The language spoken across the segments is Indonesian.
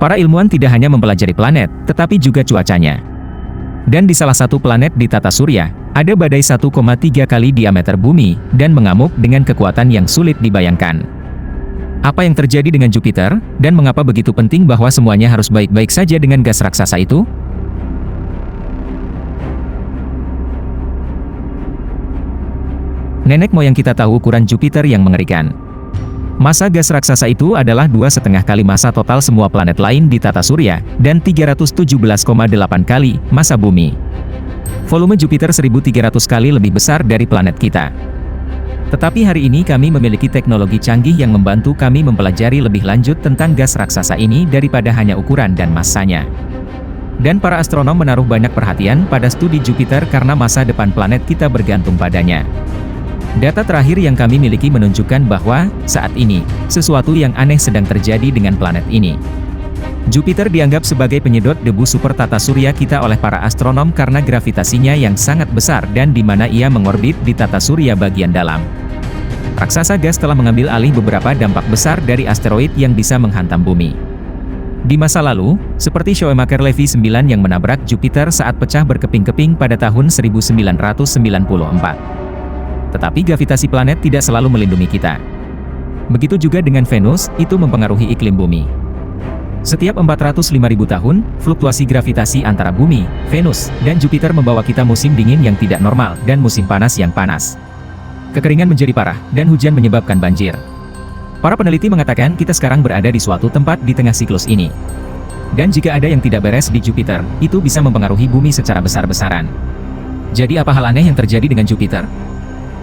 Para ilmuwan tidak hanya mempelajari planet, tetapi juga cuacanya. Dan di salah satu planet di tata surya, ada badai 1,3 kali diameter bumi, dan mengamuk dengan kekuatan yang sulit dibayangkan. Apa yang terjadi dengan Jupiter, dan mengapa begitu penting bahwa semuanya harus baik-baik saja dengan gas raksasa itu? Nenek moyang kita tahu ukuran Jupiter yang mengerikan. Massa gas raksasa itu adalah 2,5 kali massa total semua planet lain di tata surya, dan 317,8 kali massa bumi. Volume Jupiter 1.300 kali lebih besar dari planet kita. Tetapi hari ini kami memiliki teknologi canggih yang membantu kami mempelajari lebih lanjut tentang gas raksasa ini daripada hanya ukuran dan massanya. Dan para astronom menaruh banyak perhatian pada studi Jupiter karena masa depan planet kita bergantung padanya. Data terakhir yang kami miliki menunjukkan bahwa, saat ini, sesuatu yang aneh sedang terjadi dengan planet ini. Jupiter dianggap sebagai penyedot debu super tata surya kita oleh para astronom karena gravitasinya yang sangat besar dan di mana ia mengorbit di tata surya bagian dalam. Raksasa gas telah mengambil alih beberapa dampak besar dari asteroid yang bisa menghantam bumi. Di masa lalu, seperti Shoemaker-Levy 9 yang menabrak Jupiter saat pecah berkeping-keping pada tahun 1994. Tetapi gravitasi planet tidak selalu melindungi kita. Begitu juga dengan Venus, itu mempengaruhi iklim bumi. Setiap 405.000 tahun, fluktuasi gravitasi antara bumi, Venus, dan Jupiter membawa kita musim dingin yang tidak normal dan musim panas yang panas. Kekeringan menjadi parah, dan hujan menyebabkan banjir. Para peneliti mengatakan kita sekarang berada di suatu tempat di tengah siklus ini. Dan jika ada yang tidak beres di Jupiter, itu bisa mempengaruhi bumi secara besar-besaran. Jadi apa hal aneh yang terjadi dengan Jupiter?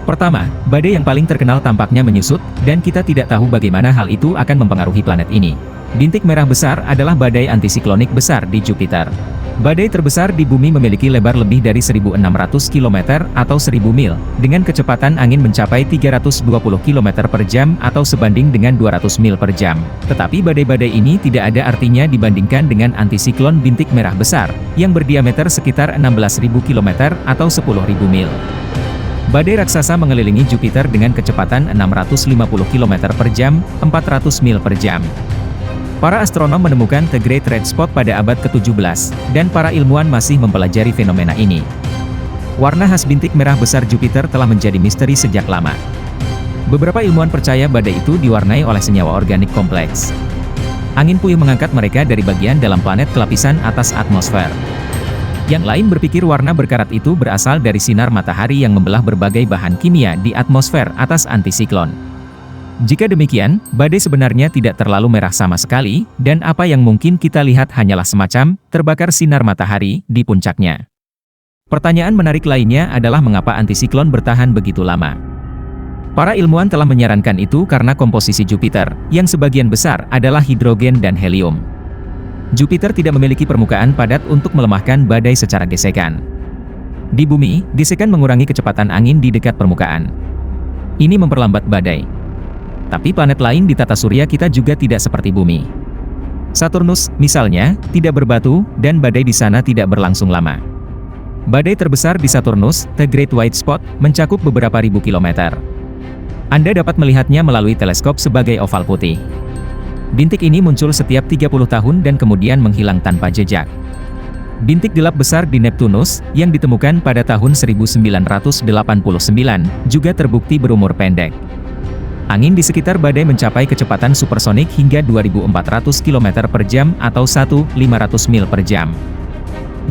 Pertama, badai yang paling terkenal tampaknya menyusut, dan kita tidak tahu bagaimana hal itu akan mempengaruhi planet ini. Bintik merah besar adalah badai antisiklonik besar di Jupiter. Badai terbesar di bumi memiliki lebar lebih dari 1.600 km atau 1.000 mil, dengan kecepatan angin mencapai 320 km per jam atau sebanding dengan 200 mil per jam. Tetapi badai-badai ini tidak ada artinya dibandingkan dengan antisiklon bintik merah besar, yang berdiameter sekitar 16.000 km atau 10.000 mil. Badai raksasa mengelilingi Jupiter dengan kecepatan 650 km per jam, 400 mil per jam. Para astronom menemukan The Great Red Spot pada abad ke-17, dan para ilmuwan masih mempelajari fenomena ini. Warna khas bintik merah besar Jupiter telah menjadi misteri sejak lama. Beberapa ilmuwan percaya badai itu diwarnai oleh senyawa organik kompleks. Angin puyuh mengangkat mereka dari bagian dalam planet ke lapisan atas atmosfer. Yang lain berpikir warna berkarat itu berasal dari sinar matahari yang membelah berbagai bahan kimia di atmosfer atas antisiklon. Jika demikian, badai sebenarnya tidak terlalu merah sama sekali, dan apa yang mungkin kita lihat hanyalah semacam terbakar sinar matahari di puncaknya. Pertanyaan menarik lainnya adalah mengapa antisiklon bertahan begitu lama. Para ilmuwan telah menyarankan itu karena komposisi Jupiter, yang sebagian besar adalah hidrogen dan helium. Jupiter tidak memiliki permukaan padat untuk melemahkan badai secara gesekan. Di bumi, gesekan mengurangi kecepatan angin di dekat permukaan. Ini memperlambat badai. Tapi planet lain di tata surya kita juga tidak seperti bumi. Saturnus, misalnya, tidak berbatu, dan badai di sana tidak berlangsung lama. Badai terbesar di Saturnus, The Great White Spot, mencakup beberapa ribu kilometer. Anda dapat melihatnya melalui teleskop sebagai oval putih. Bintik ini muncul setiap 30 tahun dan kemudian menghilang tanpa jejak. Bintik gelap besar di Neptunus, yang ditemukan pada tahun 1989, juga terbukti berumur pendek. Angin di sekitar badai mencapai kecepatan supersonik hingga 2.400 km per jam atau 1.500 mil per jam.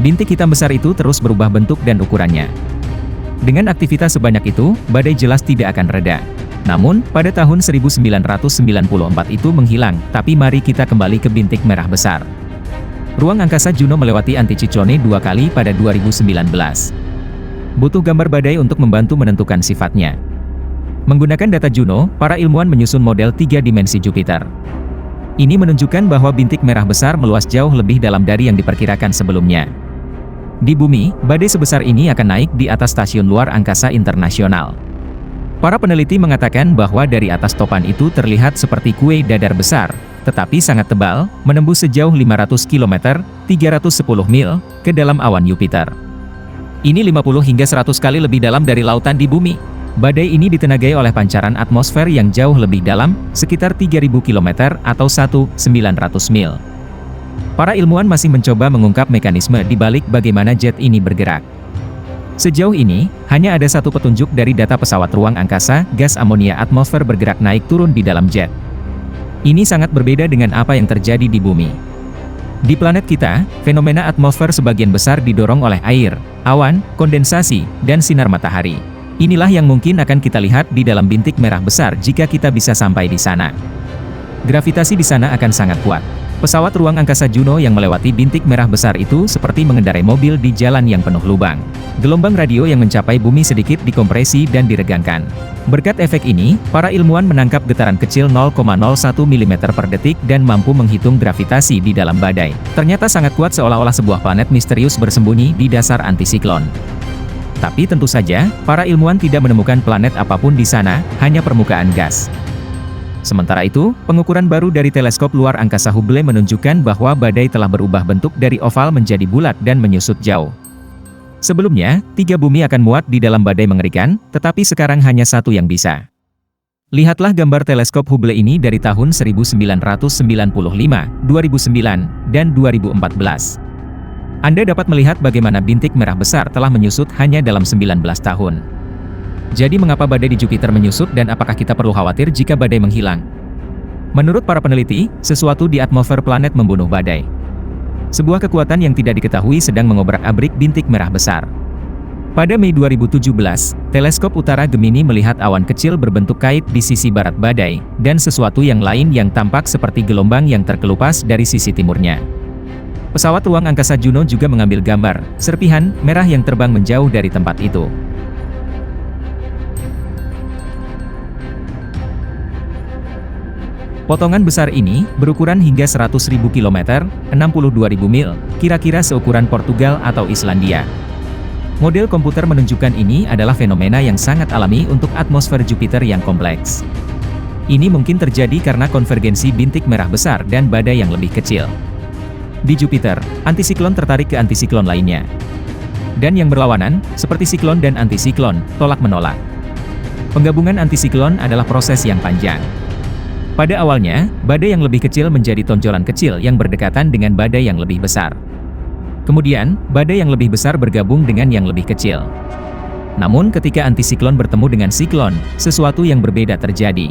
Bintik hitam besar itu terus berubah bentuk dan ukurannya. Dengan aktivitas sebanyak itu, badai jelas tidak akan reda. Namun, pada tahun 1994 itu menghilang, tapi mari kita kembali ke bintik merah besar. Ruang angkasa Juno melewati antisiklone 2 kali pada 2019. Butuh gambar badai untuk membantu menentukan sifatnya. Menggunakan data Juno, para ilmuwan menyusun model 3 dimensi Jupiter. Ini menunjukkan bahwa bintik merah besar meluas jauh lebih dalam dari yang diperkirakan sebelumnya. Di bumi, badai sebesar ini akan naik di atas stasiun luar angkasa internasional. Para peneliti mengatakan bahwa dari atas topan itu terlihat seperti kue dadar besar, tetapi sangat tebal, menembus sejauh 500 km, 310 mil, ke dalam awan Jupiter. Ini 50 hingga 100 kali lebih dalam dari lautan di bumi. Badai ini ditenagai oleh pancaran atmosfer yang jauh lebih dalam, sekitar 3.000 km atau 1.900 mil. Para ilmuwan masih mencoba mengungkap mekanisme di balik bagaimana jet ini bergerak. Sejauh ini, hanya ada satu petunjuk dari data pesawat ruang angkasa, gas amonia atmosfer bergerak naik turun di dalam jet. Ini sangat berbeda dengan apa yang terjadi di bumi. Di planet kita, fenomena atmosfer sebagian besar didorong oleh air, awan, kondensasi, dan sinar matahari. Inilah yang mungkin akan kita lihat di dalam bintik merah besar jika kita bisa sampai di sana. Gravitasi di sana akan sangat kuat. Pesawat ruang angkasa Juno yang melewati bintik merah besar itu seperti mengendarai mobil di jalan yang penuh lubang. Gelombang radio yang mencapai bumi sedikit dikompresi dan diregangkan. Berkat efek ini, para ilmuwan menangkap getaran kecil 0,01 mm per detik dan mampu menghitung gravitasi di dalam badai. Ternyata sangat kuat seolah-olah sebuah planet misterius bersembunyi di dasar antisiklon. Tapi tentu saja, para ilmuwan tidak menemukan planet apapun di sana, hanya permukaan gas. Sementara itu, pengukuran baru dari teleskop luar angkasa Hubble menunjukkan bahwa badai telah berubah bentuk dari oval menjadi bulat dan menyusut jauh. Sebelumnya, 3 bumi akan muat di dalam badai mengerikan, tetapi sekarang hanya satu yang bisa. Lihatlah gambar teleskop Hubble ini dari tahun 1995, 2009, dan 2014. Anda dapat melihat bagaimana bintik merah besar telah menyusut hanya dalam 19 tahun. Jadi mengapa badai di Jupiter menyusut dan apakah kita perlu khawatir jika badai menghilang? Menurut para peneliti, sesuatu di atmosfer planet membunuh badai. Sebuah kekuatan yang tidak diketahui sedang mengobrak-abrik bintik merah besar. Pada Mei 2017, teleskop utara Gemini melihat awan kecil berbentuk kait di sisi barat badai, dan sesuatu yang lain yang tampak seperti gelombang yang terkelupas dari sisi timurnya. Pesawat ruang angkasa Juno juga mengambil gambar serpihan merah yang terbang menjauh dari tempat itu. Potongan besar ini berukuran hingga 100.000 km, 62.000 mil, kira-kira seukuran Portugal atau Islandia. Model komputer menunjukkan ini adalah fenomena yang sangat alami untuk atmosfer Jupiter yang kompleks. Ini mungkin terjadi karena konvergensi bintik merah besar dan badai yang lebih kecil. Di Jupiter, antisiklon tertarik ke antisiklon lainnya. Dan yang berlawanan, seperti siklon dan antisiklon, tolak-menolak. Penggabungan antisiklon adalah proses yang panjang. Pada awalnya, badai yang lebih kecil menjadi tonjolan kecil yang berdekatan dengan badai yang lebih besar. Kemudian, badai yang lebih besar bergabung dengan yang lebih kecil. Namun ketika antisiklon bertemu dengan siklon, sesuatu yang berbeda terjadi.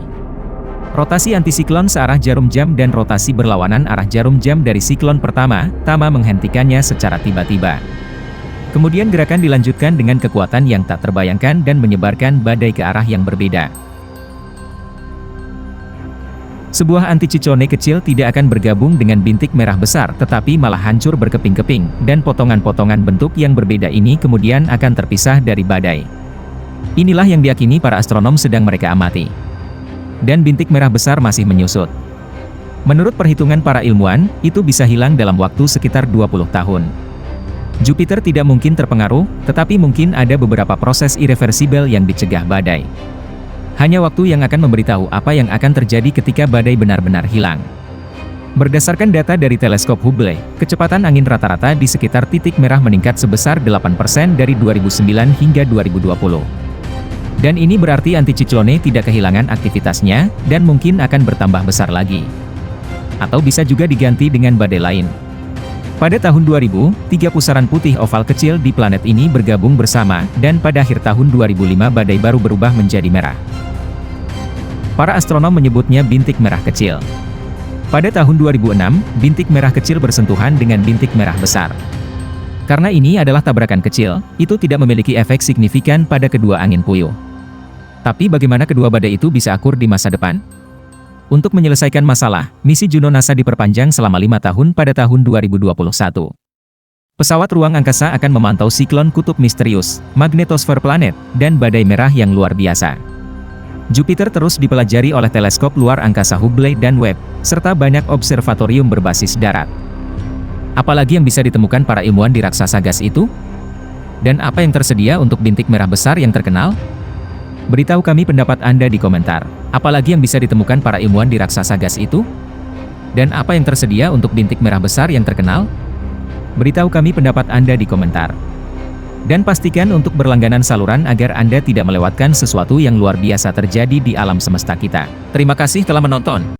Rotasi antisiklon searah jarum jam dan rotasi berlawanan arah jarum jam dari siklon pertama menghentikannya secara tiba-tiba. Kemudian gerakan dilanjutkan dengan kekuatan yang tak terbayangkan dan menyebarkan badai ke arah yang berbeda. Sebuah anticiklone kecil tidak akan bergabung dengan bintik merah besar tetapi malah hancur berkeping-keping, dan potongan-potongan bentuk yang berbeda ini kemudian akan terpisah dari badai. Inilah yang diyakini para astronom sedang mereka amati. Dan bintik merah besar masih menyusut. Menurut perhitungan para ilmuwan, itu bisa hilang dalam waktu sekitar 20 tahun. Jupiter tidak mungkin terpengaruh, tetapi mungkin ada beberapa proses irreversibel yang dicegah badai. Hanya waktu yang akan memberitahu apa yang akan terjadi ketika badai benar-benar hilang. Berdasarkan data dari teleskop Hubble, kecepatan angin rata-rata di sekitar titik merah meningkat sebesar 8% dari 2009 hingga 2020. Dan ini berarti anticiklone tidak kehilangan aktivitasnya, dan mungkin akan bertambah besar lagi. Atau bisa juga diganti dengan badai lain. Pada tahun 2000, 3 pusaran putih oval kecil di planet ini bergabung bersama, dan pada akhir tahun 2005 badai baru berubah menjadi merah. Para astronom menyebutnya bintik merah kecil. Pada tahun 2006, bintik merah kecil bersentuhan dengan bintik merah besar. Karena ini adalah tabrakan kecil, itu tidak memiliki efek signifikan pada kedua angin puyuh. Tapi bagaimana kedua badai itu bisa akur di masa depan? Untuk menyelesaikan masalah, misi Juno NASA diperpanjang selama 5 tahun pada tahun 2021. Pesawat ruang angkasa akan memantau siklon kutub misterius, magnetosfer planet, dan badai merah yang luar biasa. Jupiter terus dipelajari oleh teleskop luar angkasa Hubble dan Webb, serta banyak observatorium berbasis darat. Apalagi yang bisa ditemukan para ilmuwan di raksasa gas itu? Dan apa yang tersedia untuk bintik merah besar yang terkenal? Beritahu kami pendapat Anda di komentar. Apalagi yang bisa ditemukan para ilmuwan di raksasa gas itu? Dan apa yang tersedia untuk bintik merah besar yang terkenal? Beritahu kami pendapat Anda di komentar. Dan pastikan untuk berlangganan saluran agar Anda tidak melewatkan sesuatu yang luar biasa terjadi di alam semesta kita. Terima kasih telah menonton.